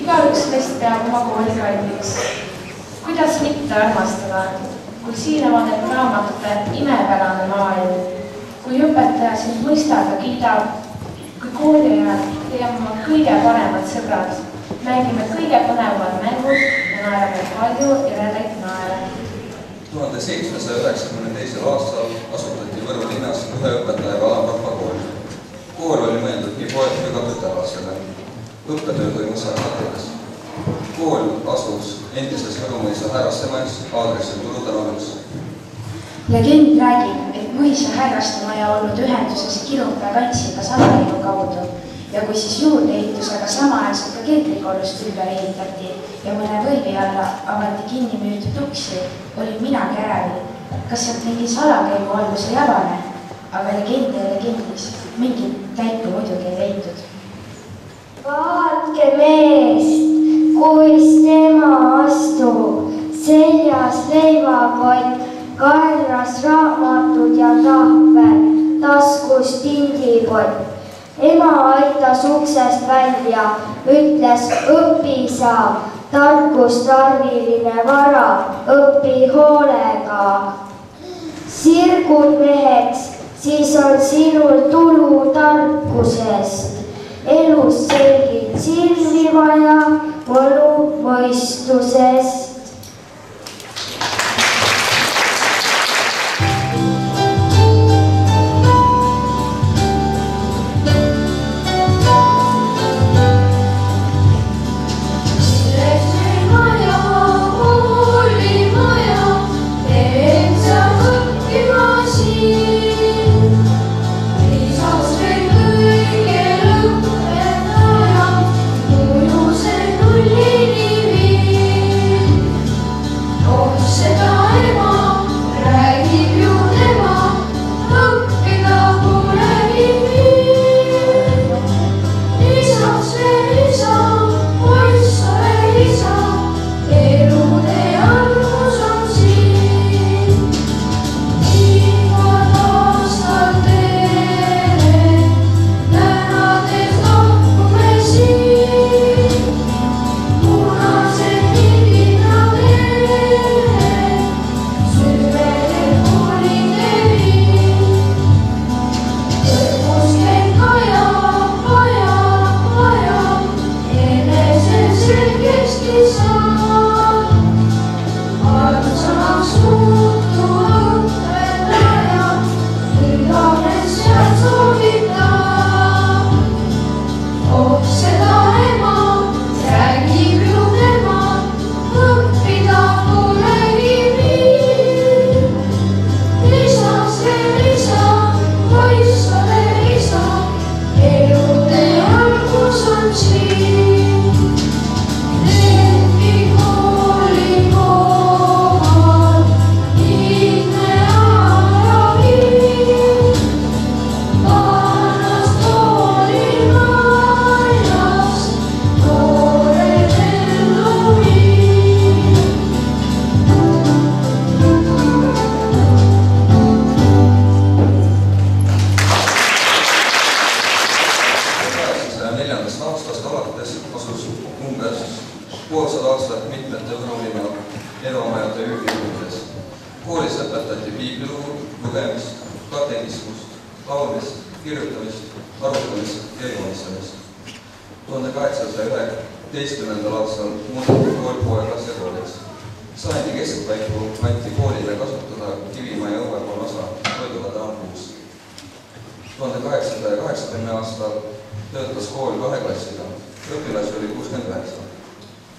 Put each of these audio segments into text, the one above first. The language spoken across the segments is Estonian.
Igaüks meist peab oma kooli kalliks. Kuidas mitte armastada, kui siin avaneb raamatute imepärane maailm, kui õpetaja sind mõistab ja kiidab, kui kooli ajal teeme oma kõige paremad sõbrad, mängime kõige põnevamad mängud ja naerame palju eredaid naere. 1792. aastal asutati Võru linnas ühe õpetajaga alamrahvakool. Kool oli mõeldud nii poeg kui ka tütarlastele. Õppetöö toimus Sarnatuses. Kool asus endises Võrumõisa härrastemajas aadressil Turu tänav 1. Legend räägib, et mõisa härrastemaja olnud ühenduses Kirupea kantsiga Salalinnu kaudu ja kui siis juurdeehitusega samaaegselt ka keetrikorrust ümber ehitati ja mõne võivi alla avati kinni müüdud uksi, olin minagi ärevil. Kas sealt mingi salakäigu algus ei avane? Aga legend ja legendis mingit käiku muidugi ei leitud. Vaatke meest, kuis tema astub, seljas leivakott, kaelas raamatud ja tahvel, taskus tindipott. Ema aitas uksest välja, ütles õpi sa, tarkus tarviline vara, õpi hoolega. Sirgud meheks, siis on sinul tulu tarkusest. Elus selgid silmi vaja, võlu mõistusest.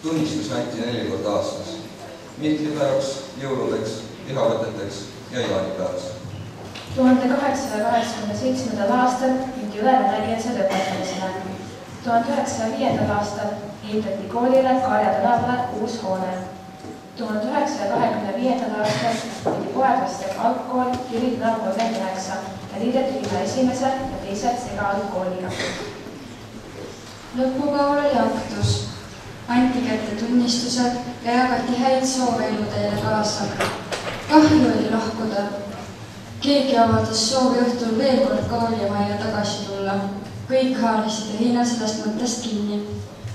Tunnistus anti 4 korda aastas. Mihklipäevaks, jõuludeks, lihavõteteks ja jaanipäevaks. 1887. aastal mindi üle venekeelsele õpetamisele. 1905. aastal ehitati koolile Karja tänavale uus hoone. 1925. aastal pidi poeglaste algkool Jüri tänav 39 ja liideti linna esimese ja teise segaalgkooliga. Lõpupäeval oli aktus, anti kätte tunnistused ja jagati häid soove elu teile kaasa. Kahju oli lahkuda. Keegi avaldas soovi õhtul veel kord koolimajja tagasi tulla. Kõik haarasid Riina sellest mõttest kinni.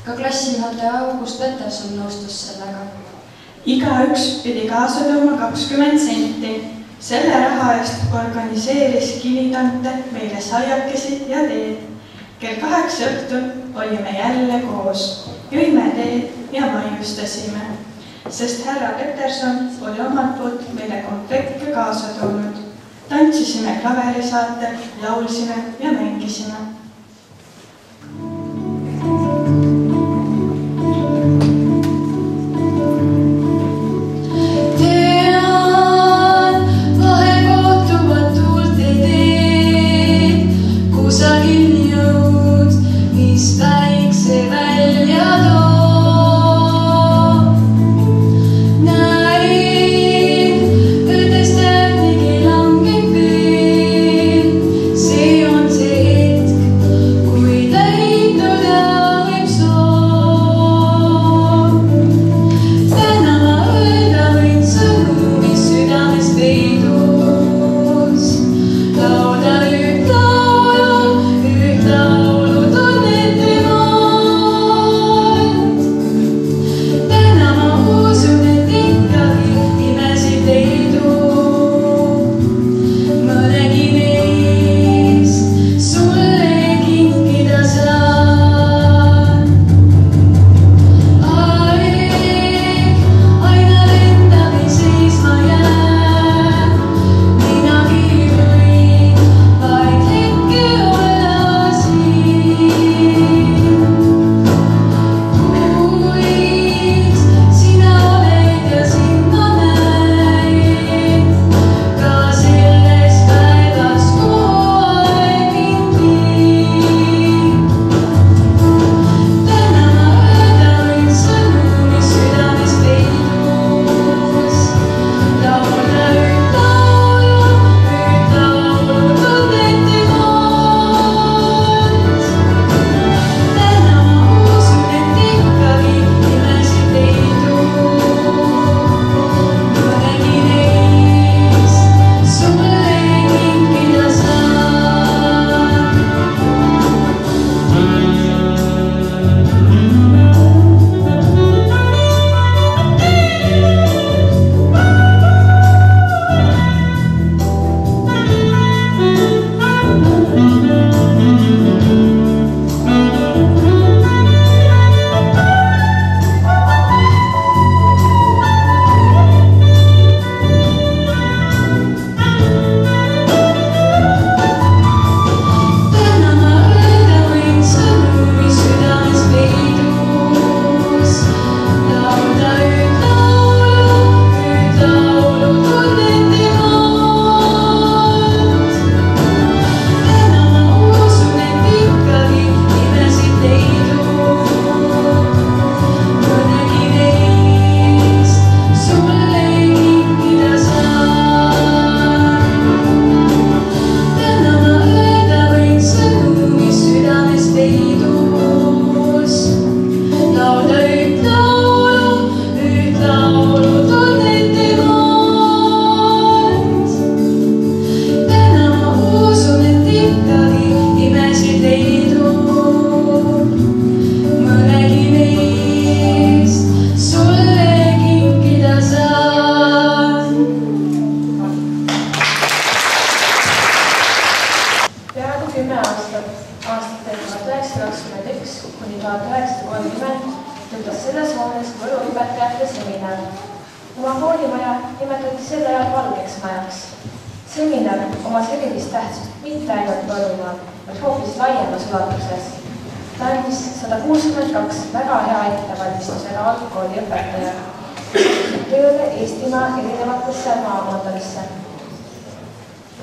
Ka klassijuhataja August Peterson nõustus sellega. Igaüks pidi kaasa tooma 20 senti. Selle raha eest organiseeris Kivitante meile saiakesi ja teed. Kell 8 õhtul olime jälle koos. Jõime teed ja maiustasime, sest härra Peterson oli omalt poolt meile konfekte kaasa toonud. Tantsisime klaverisaatel, laulsime ja mängisime.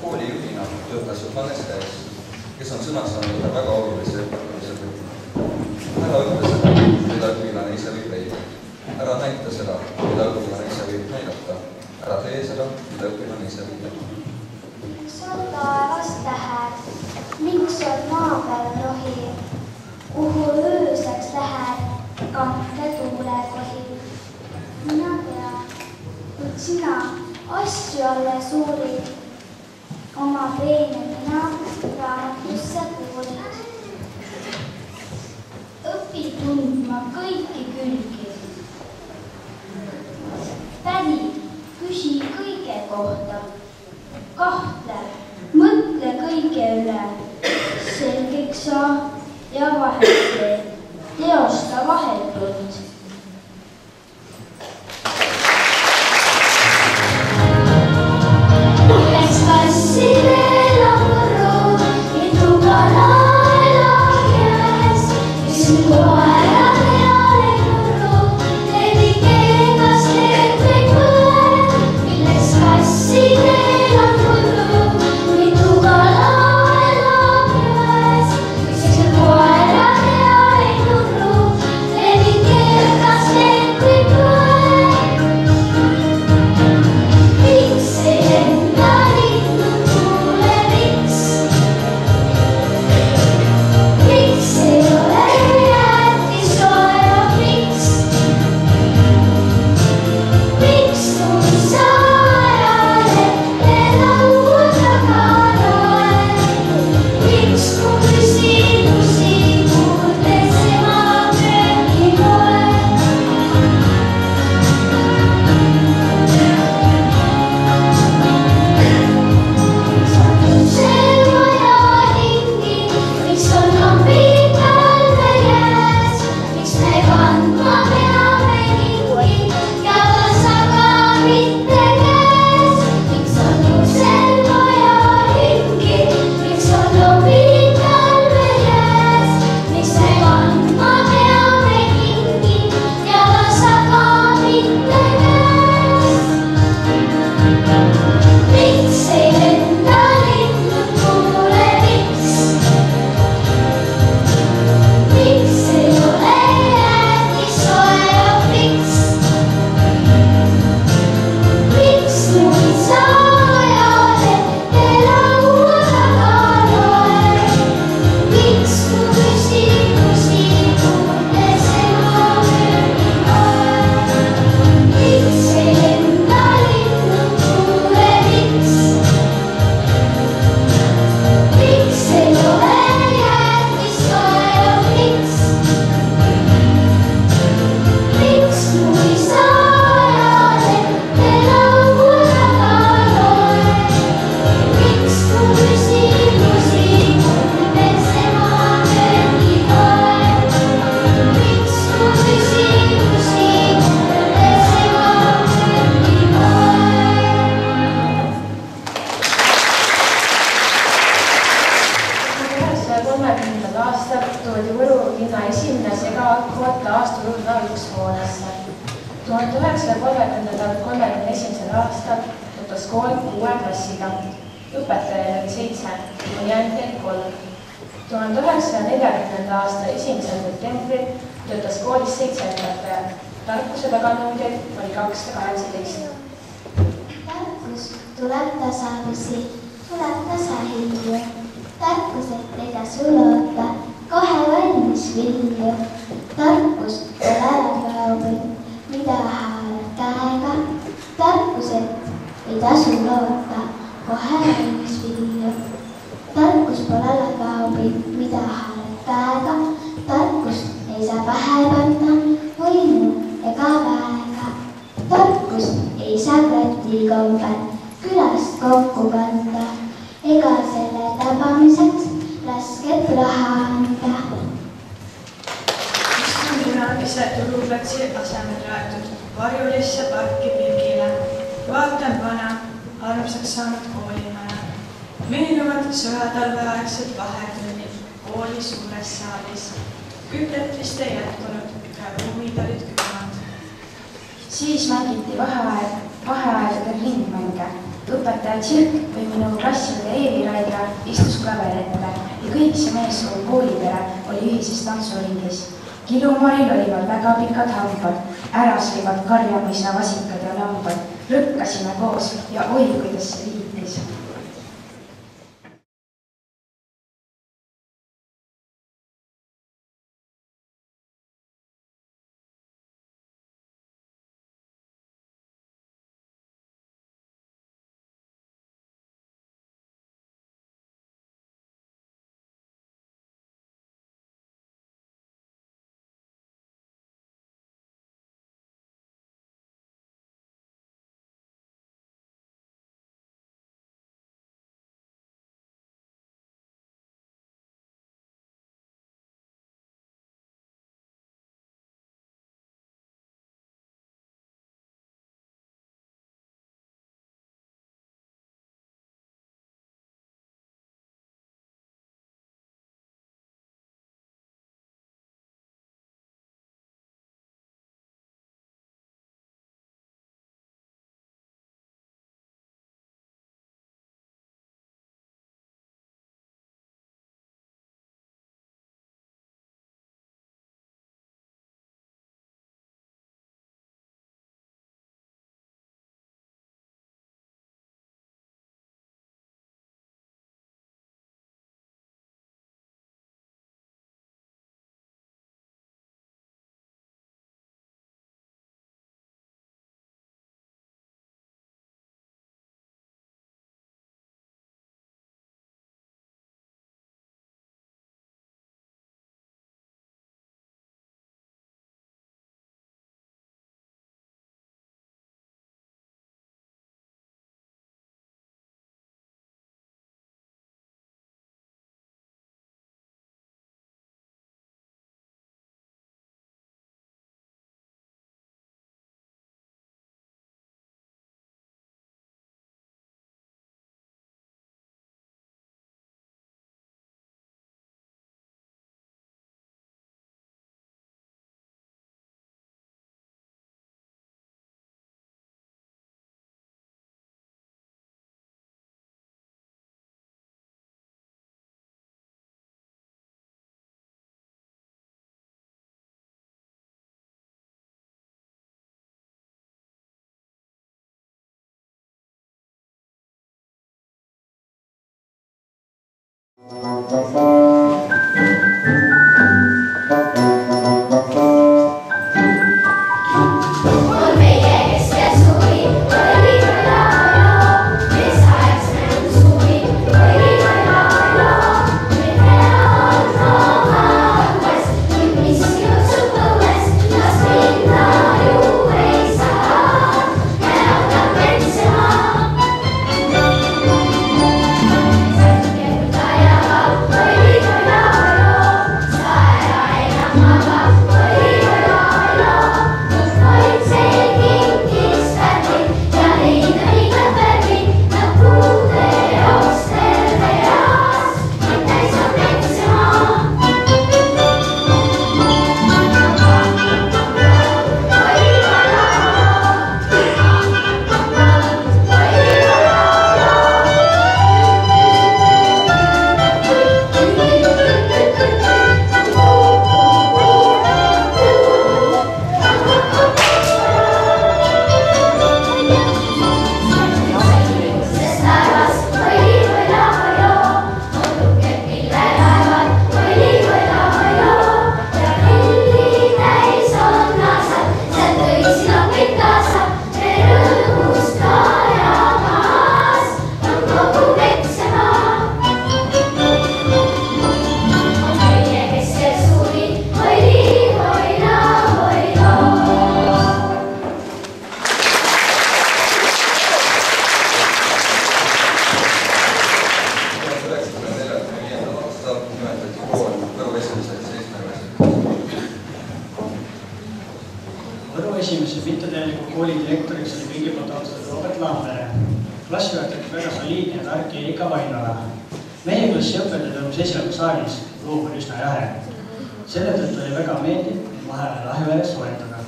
Koolijuhina töötas Johannes Käes, kes on sõnaks andnud väga olulise õpetamise töö. Ära ütle seda, mida õpilane ise võib leida. Ära näita seda, mida õpilane ise võib näidata. Ära tee seda, mida õpilane ise võib teha. Miks on taevas tähed? Miks on maa peal rohi? Kuhu ööseks lähed? Kanke tuulekohi. Mina tean, kuid sina asju alles uurid. Oma peenemina raamatusse kuulid. Õpi tundma küsima kõiki külgi. Tädi, küsi kõige kohta. Kahtle, mõtle kõige üle. Selgeks saa ja vahel tee. Teosta vahetult. Milleks kassidel on murru, mitu kanala käes, mis koerad ja lennurru, levib keegas terveid põe. Milleks kassidel on murru, mitu kanala käes, mis koerad ja lennurru, levib keegas terveid põe. Miks ei enda linnud kuule, miks ei ole jättis soev, miks tulis ajale laua taga loe, miks tulis ilusi kuuldes ema köögipoe. Miks on lambid talve käes, miks me kandma peame kingi ja kasaga mitte käes? Miks on uksel vaja hingi, miks on lambid talve käes, miks me kandma peame kingi ja kasaga mitte käes? Miks ei lenda linnud kuule, miks ei ole jättis soev, miks tulis ajale laua taga loe, miks tulis ilusi kuuldes ema köögipoe. Miks ei lenda linnud kuule, miks ei ole jättis soev, miks tulis ajale laua taga loe, miks tulis ilusi kuuldes ema köögipoe. Miks tulis ilusi kuuldes ema köögipoe. 1930. aastal toodi Võru linna esimene segaalkohol taasturulda ükshoonesse. 1931. aastal töötas kool 6 klassiga. Õpetajaid oli 7, jäänud 3. 1940. aasta 1. septembril töötas koolis 7 õpetajat. Tarkuse taganõudeid oli 218. Tarkus tuleb tasapisi, tuleb tasahilju. Tarkuselt ei tasu loota, kohe valmis vilju. Tarkus pole ärapäevaid, mida haarad käega. Tarkuselt ei tasu loota, kohe valmis vilju. Tarkus pole ärapäevaid, mida haarad käega. Tarkust ei saa pähe panna, võimu ega väega. Tarkust ei saa krati kombel külast kokku kanda, ega selle tabamiseks lasket raha anda. Istun kunagise turuplatsi asemel raetud varjulisse parki pilgile. Vaatan vana, armsaks saanud koolimaja. Meenuvad sõjatalveaegsed vahetunnid kooli suures saalis. Kütet vist ei jätkunud ja ruumid olid külmad. Siis mängiti vaheaegadel ringmänge. Õpetaja Tširk või minu klasside Eevi Raidla istus klaveri ette ja kõik see meessuur koolipere oli ühises tantsuringis. Kilumaril olid väga pikad hambad, äraslivad karjamõisa vasikad ja lambad. Rõkkasime koos ja oi, kuidas see liitis. Võru esimese mittetäieliku kooli direktoriks oli kõigi poolt austatud Robert Lampere. Klassijuhatajaks väga soliidne ja tark Erika Vainola. Meie klassi õpetaja toimus esialgu saalis, loom oli üsna jahe. Selle tõttu oli väga meeldiv vahel lahjuväes soetada.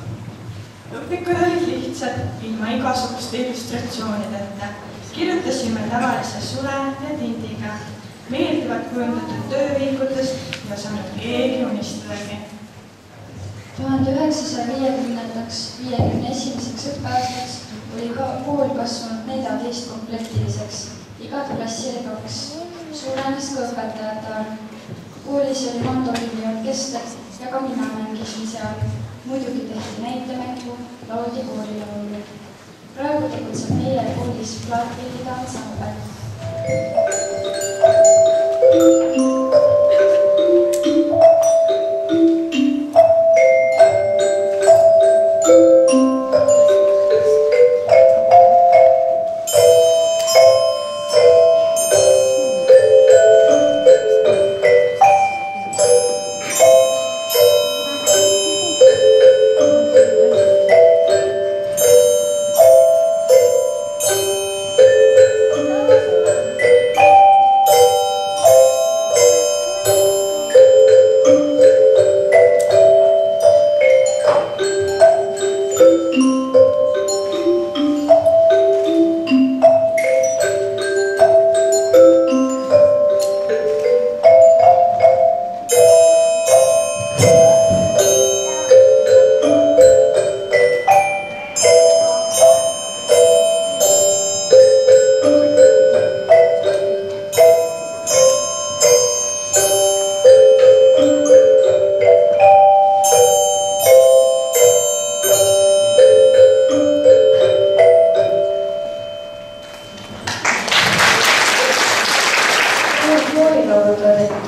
Õpikud olid lihtsad, ilma igasuguste illustratsioonideta. Kirjutasime tavalise sule ja tindiga. Meeldivad kujundatud töövihkutest ja saanud keegi unistadagi. 1950-51. õppeaastaks oli kool kasvanud 14 komplektiliseks, igat klassi oli 2. Suurenes ka õpetajate arv. Koolis oli mandoliini orkester ja ka mina mängisin seal. Muidugi tehti näitemängu, lauldi koolilaulu. Praegu tegutseb meie koolis plaatpillide ansambel.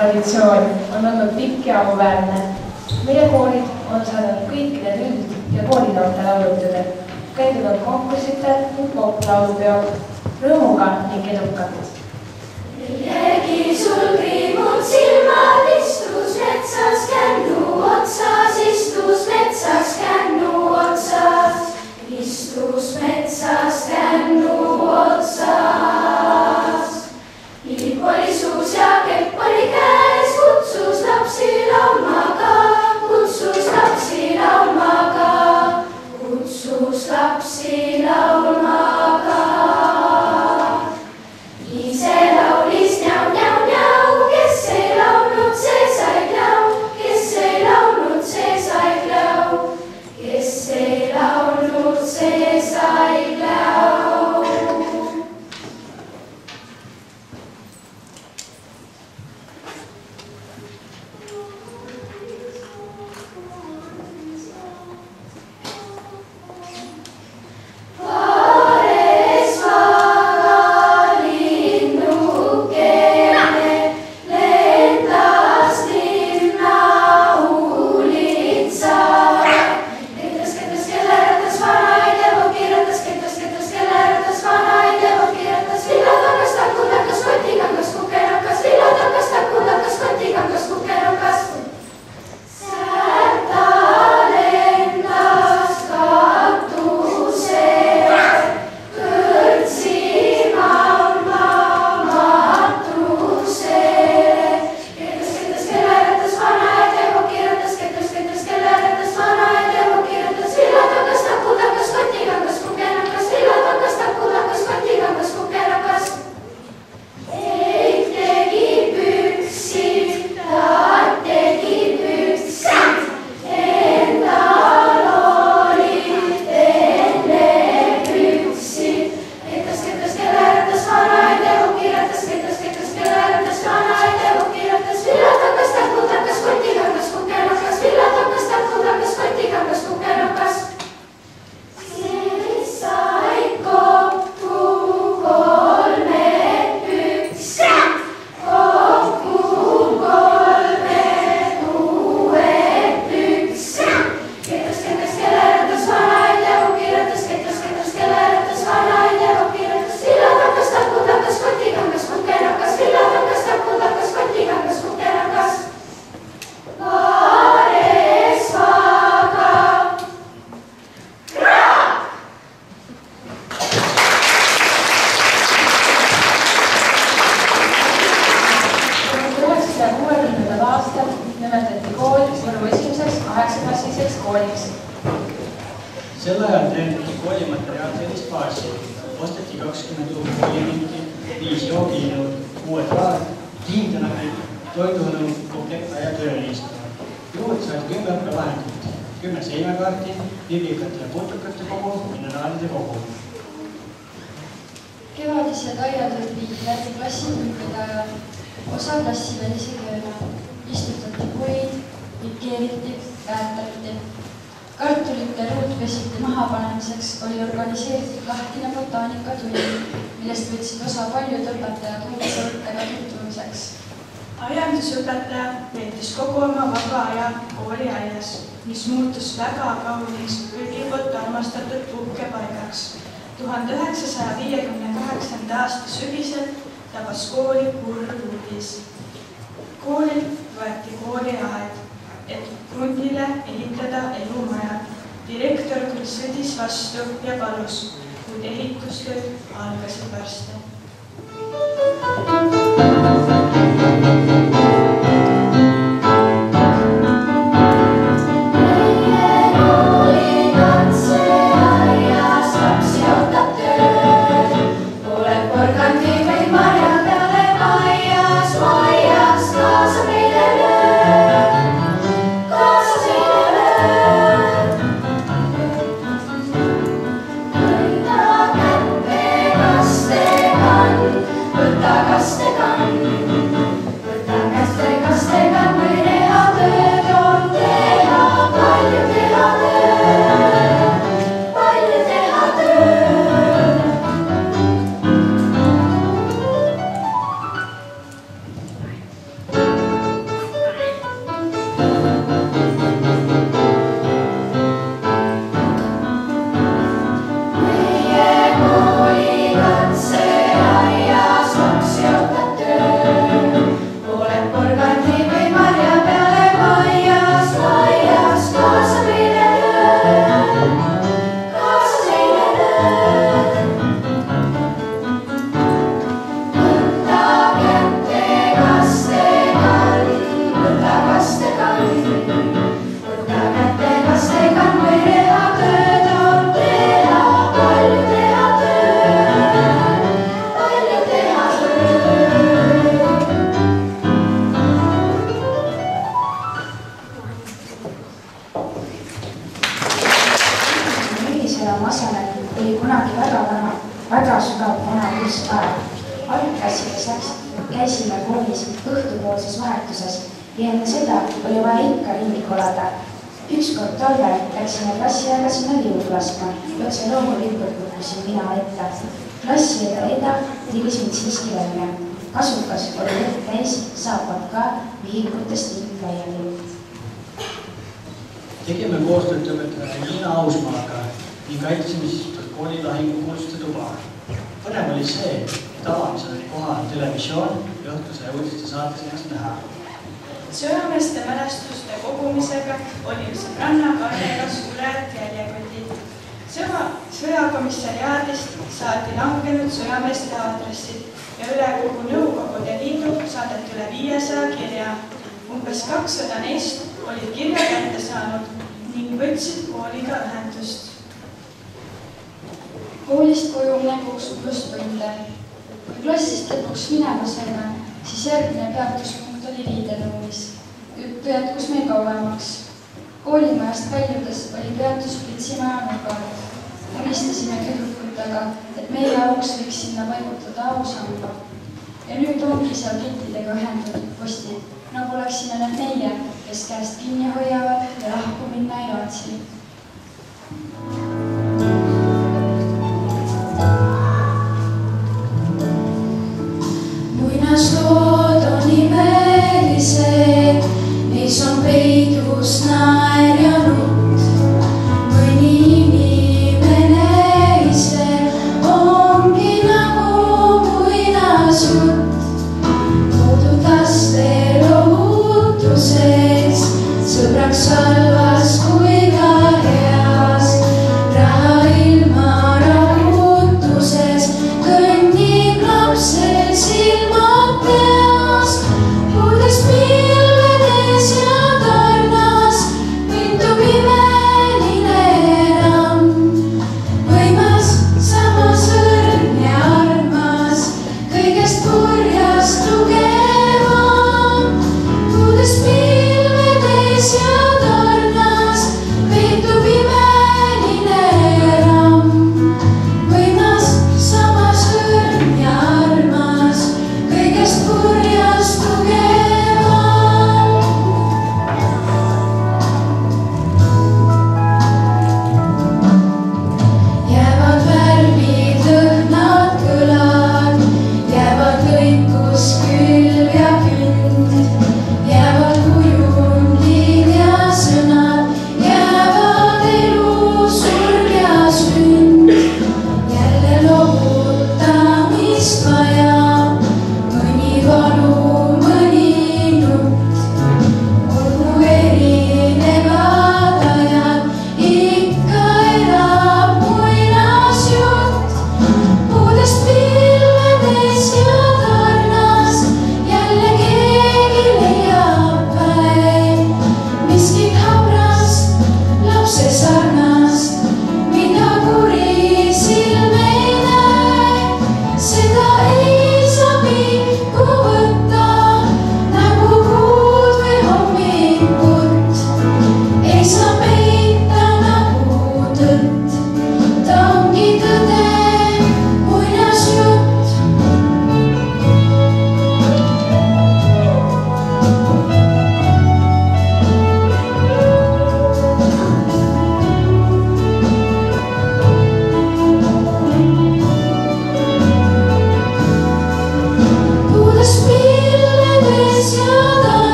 Traditsioon on olnud pikk ja auväärne. Meie koolid on saanud kõik need üld- ja koolinoorte laulutused, käidud on konkursitel ning poplaulupeod rõõmuga ning edukalt. Millegi sul kriimud silmad, istus metsas kännu otsas, istus metsas kännu otsas, istus metsas kännu otsas. Liip oli suus ja kepp oli käes, kutsus lapsi laulmaga, kutsus lapsi laulmaga, kutsus lapsi laulmaga. Ise laulis njau, njau, njau, kes ei laulnud, kooliks. Sel ajal treeniti koolimaterjal sellist baasi. Osteti 20 uut kooliminti, 5 jooginõud, 6 traad, kiindanagid, toidunõud, komplekta ja tööriista. Juurde said 10 õppevahendit, 10 seimekaarti, liblikate ja putukate kogu, mineraalide kogu. Kevadised aiatööd viidi läbi klassitundide ajal, osa klassivälise tööna. Istutati puid, pikeeriti, väetati. Kartulite ruutpesiti mahapanemiseks oli organiseeritud lahtine botaanikatund, millest võtsid osa paljud õpetajad uudse õppega tutvumiseks. Aiandusõpetaja veetis kogu oma vaba aja kooliaias, mis muutus väga kauniks kõigi poolt armastatud puhkepaigaks. 1958. aasta sügisel tabas kooli kurb uudis. Koolilt võeti kooliaed, et krundile ehitada elumaja. Direktor küll sõdis vastu ja palus, kuid ehitustööd algasid varsti. Käisime koolis õhtupoolses vahetuses ja enne seda oli vaja ikka ringi kolada. Ükskord talvel läksime klassiaega sinna liugu laskma ja otse loomulikult kukkusin mina ette. Klassiaega Eda tilis mind siiski välja. Kasukas oli õht täis, saapad ka vihikutest ning laiali. Tegime koostööd õpetaja Liina Ausmaaga ning aitasime sisustada kooli lahingukuulsuste tuba. Põnev oli see, et avamisel oli kohal televisioon ja õhtuse uudiste saates ennast näha. Sõjameeste mälestuste kogumisega olime sõbranna Karlega suured jäljekodid. Sõjakomissariaadist saadi langenud sõjameeste aadressid ja üle kogu Nõukogude Liidu saadeti üle 500 kirja. Umbes 200 neist olid kirja kätte saanud ning võtsid kooliga ühendust. Koolist koju minekuks plusstunde. Kui klassist lõpuks minema saime, siis järgmine peatuspunkt oli riideruumis. Juttu jätkus meil kauemaks. Koolimajast väljudes oli peatus Pritsimaja nurgal. Unistasime tüdrukutega, et meie auks võiks sinna paigutada ausamba. Ja nüüd ongi seal kettidega ühendatud postid, nagu oleksime need meie, kes käest kinni hoiavad ja lahku minna ei raatsi. Muinaslood on imelised, neis on peidus naer ja nutt. Mõni inimene ise ongi nagu muinasjutt. Toodud laste lohutuseks, sõbraks halvas kui ka heas. Raha ilma rahutuses kõnnib lapsel silmad peas. Kuidas pilvedes ja tarnas või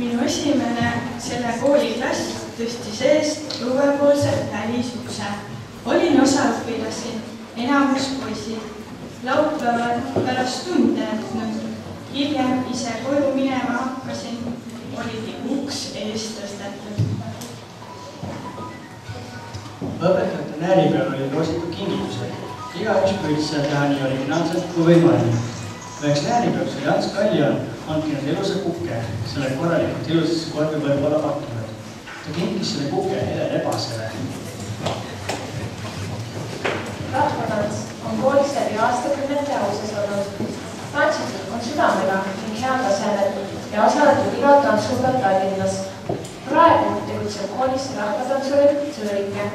Minu esimene selle kooli klass tõstis eest õuepoolse välisukse. Olin osa õpilasi, enamus poisid. Laupäeval pärast tunde jätnud, hiljem ise koju minema hakkasin, oligi uks ees tõstetud. Õpetajate nääri peal oli loositud kingitused. Igaüks püüdis seda teha nii originaalselt kui võimalik. Üheks nääripeaks oli Ants Kaljon hankinud ilusa kuke, selle korralikult ilusasse korvi võib-olla pakkunud. Ta kinkis selle kuke Helen Ebasele. Rahvatants on koolis läbi aastakümnete auses olnud. Tantsitud on südamega ning head tasemel ja osaletud igal tantsupeal Tallinnas. Praegu tegutseb koolis rahvatantsurühm Sõõrike.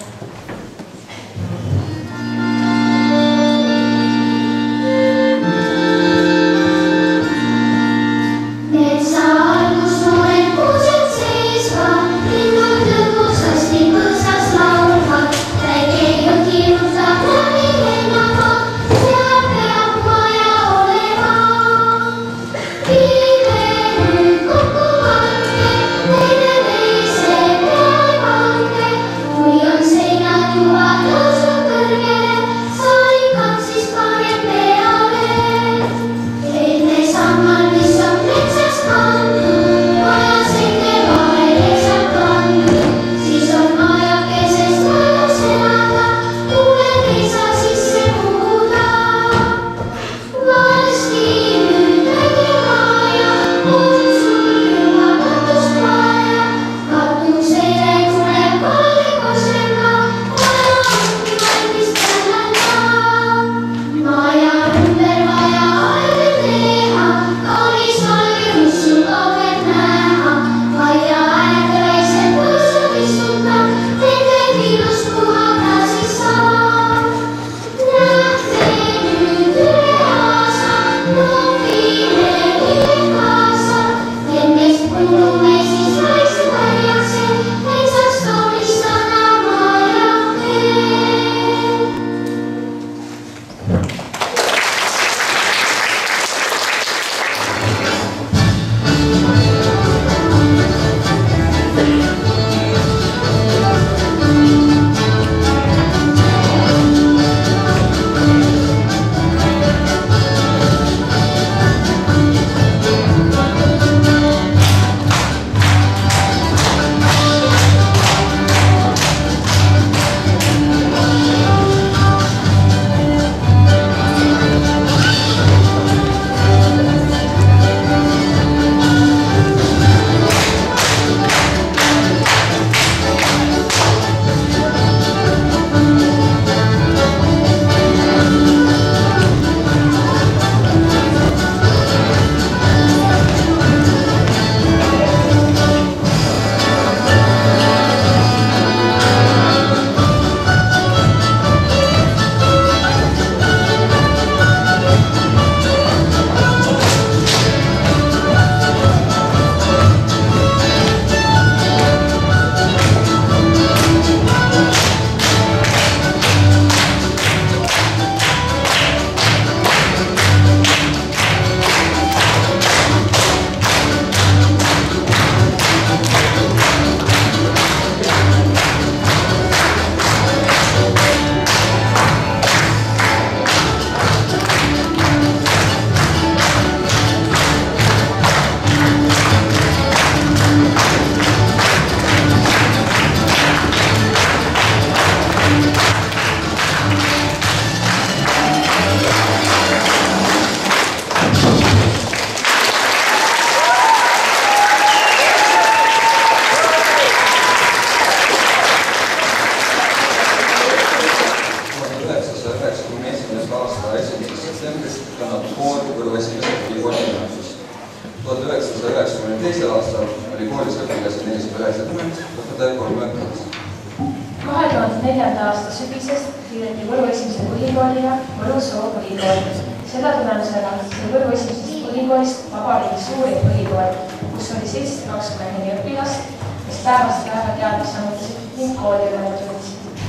aasta sügisest liideti Võru esimese põhikooliga Võru Soo põhikool. Seda tulemusena sai Võru esimesest põhikoolist vabariigi suurim põhikool, kus oli 724 õpilast, mis päevast päeva teadmisi amutasid ning kooli ülenud võtsid.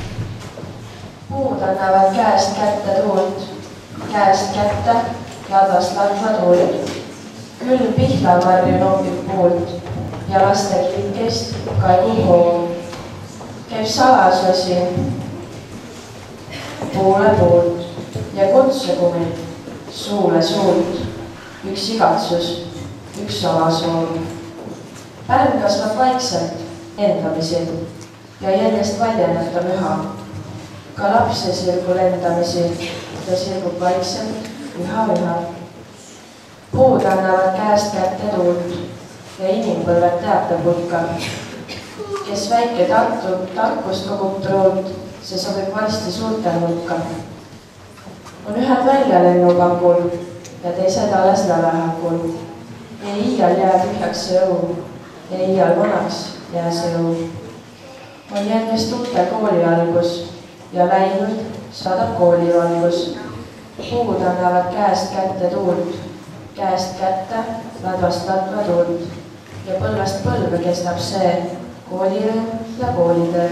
Puud annavad käest kätte tuult, käest kätte ladvast ladva tuult. Küll pihlavarju noobib puult, ja laste kilkest kaiguhoov. Käib salasusi poole poolt ja kutsugu meid suule suult. Üks igatsus, üks salasoov. Pärn kasvab vaikselt endamisi ja järjest valjeneb ta müha. Ka lapse sirgul endamisi ta sirgub vaikselt üha. Puud annavad käest kätte tuult ja inimpõlved teatab hulka. Kes väike tarkust kogub truult, see sobib varsti suurtel hulka. On ühed välja lennupangul ja teised alles lävehakul. Ja iial jää tühjaks see õu ja iial vanaks jää see õu. On järjest uute kooli algus ja läinud saadab koolivalgus. Puud annavad käest kätte tuult, käest kätte ladvast ladva tuult ja põlvest põlve kestab see koolirõõm ja koolitöö.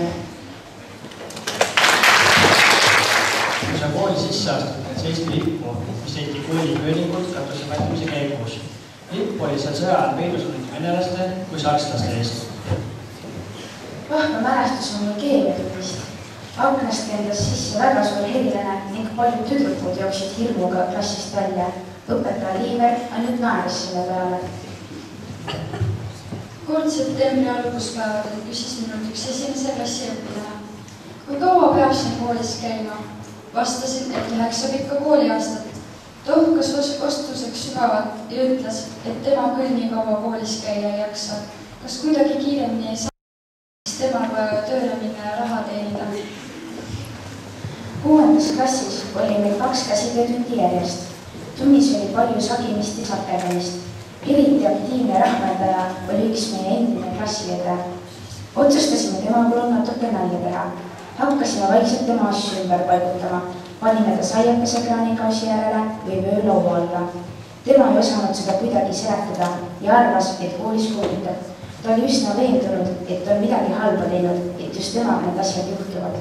Kui sa kooli sisse astud Eesti lippu, mis leiti kooli köödingult katuse pätmise käigus. Lipp oli seal sõja ajal peidus olnud venelaste kui sakslaste eest. Vahva mälestus on mul keemiatunnist. Aknast kendas sisse väga suur helilene ning paljud tüdrukud jooksid hirmuga klassist välja. Õpetaja Liiver ainult naeris selle peale. Kord septembri alguspäevadel küsis minult üks esimese klassi õpilane. Kui kaua peab siin koolis käima? Vastasin, et 9 pikka kooliaastat. Tohkas vastuseks sügavalt ja ütles, et tema küll nii kaua koolis käia ei jaksa. Kas kuidagi kiiremini ei saa, siis temal vaja tööle minna ja raha teenida? 6. klassis oli meil 2 käsitöötundi järjest. Tunnis oli palju sagimist ja sakegemist. Eriti aktiivne rahvendaja oli üks meie endine klassiõde. Otsustasime tema kulul natuke nalja teha. Hakkasime vaikselt tema asju ümber paigutama. Panime ta saiakese kraanikausi järele või vöölaua alla. Tema ei osanud seda kuidagi seletada ja arvas, et koolis kuulutab. Ta oli üsna veendunud, et on midagi halba teinud, et just temaga need asjad juhtuvad.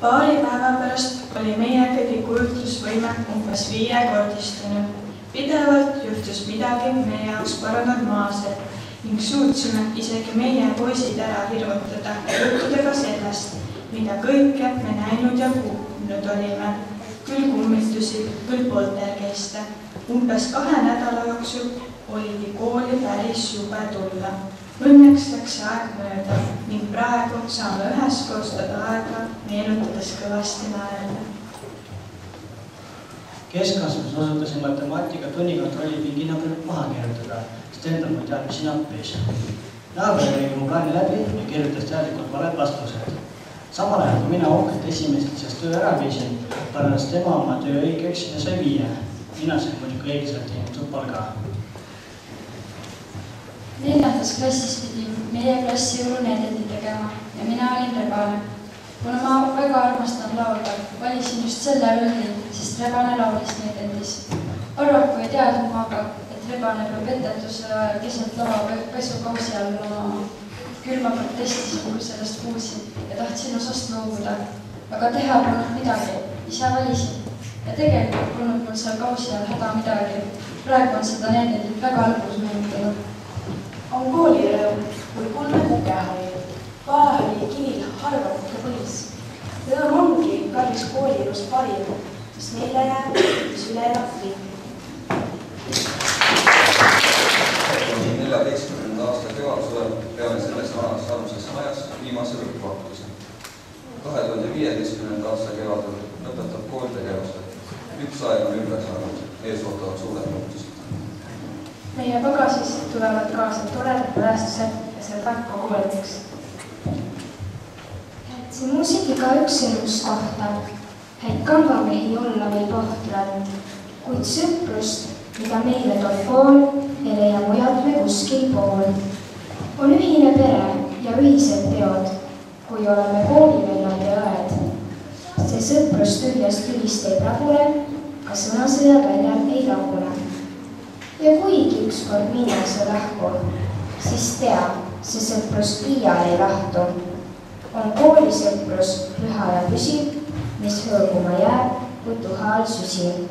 Paari päeva pärast oli meie kõigi kujutlusvõime umbes 5-kordistunud. Pidevalt juhtus midagi meie jaoks paranormaalset ning suutsime isegi meie poisid ära hirmutada juttudega sellest, mida kõike me näinud ja kuulnud olime. Küll kummitusi, küll poltergeiste. Umbes 2 nädala jooksul oligi kooli päris jube tulla. Õnneks läks aeg mööda ning praegu saame üheskoos seda aega meenutades kõvasti naerda. Keskasvus osutasin matemaatika tunnikontrolli pingina maha kirjutada, sest endal ma tead, mis siin appis. Naaber oli mu plaani läbi ja kirjutas teadlikult valed vastused. Samal ajal, kui mina uhkelt esimesest töö ära viisin, paranes tema oma töö õigeks ja sai 5. Mina sain muidugi õigselt teinud su palga. 4. klassis pidi meie klassi jõulunäideti tegema ja mina olin Rebane. Kuna ma väga armastan laulda, valisin just selle rolli, sest Rebane laulis näidetis. Paraku ei teadnud ma aga, et Rebane peab etetuse ajal keset lava pesukausi all olema. Küll ma protestisin, kui sellest kuulsin ja tahtsin osast loobuda. Aga teha polnud midagi, ise valisin. Ja tegelikult polnud mul seal kausi all häda midagi. Praegu on seda näidetit väga lõpus meenutanud. On koolirõõm kui kulme kukehari. Vaahali kivil harva kuke põlis. Rõõm ongi kallis koolirus parim, mis meile jääb, mis üle elab kõik. 14. aasta kevadsuvel peame selles aluses majas viimase lõppvahtuse. 2015. aasta kevadel lõpetab kooltegevuse. Üks aeg on ümber saanud, ees ootavad suured muutused. Meie pagasis tulevad kaasa toredad mälestused ja sõbrad kogulemiseks. See muusik igaüks elus kohta. Häid kambamehi olla võib ohtrad, kuid sõprust, mida meile toob kool, ei leia mujalt me kuskil pool. On ühine pere ja ühised teod, kui oleme koolivennad ja õed. See sõprus tühjast tülist ei pragune, ka sõnasõja väljal ei rahune. Ja kuigi ükskord minnakse lahku, siis tea, see sõprus iial ei lahtu. On koolisõprus püha ja püsiv, mis hõõguma jääb, kui tuha all süsiv.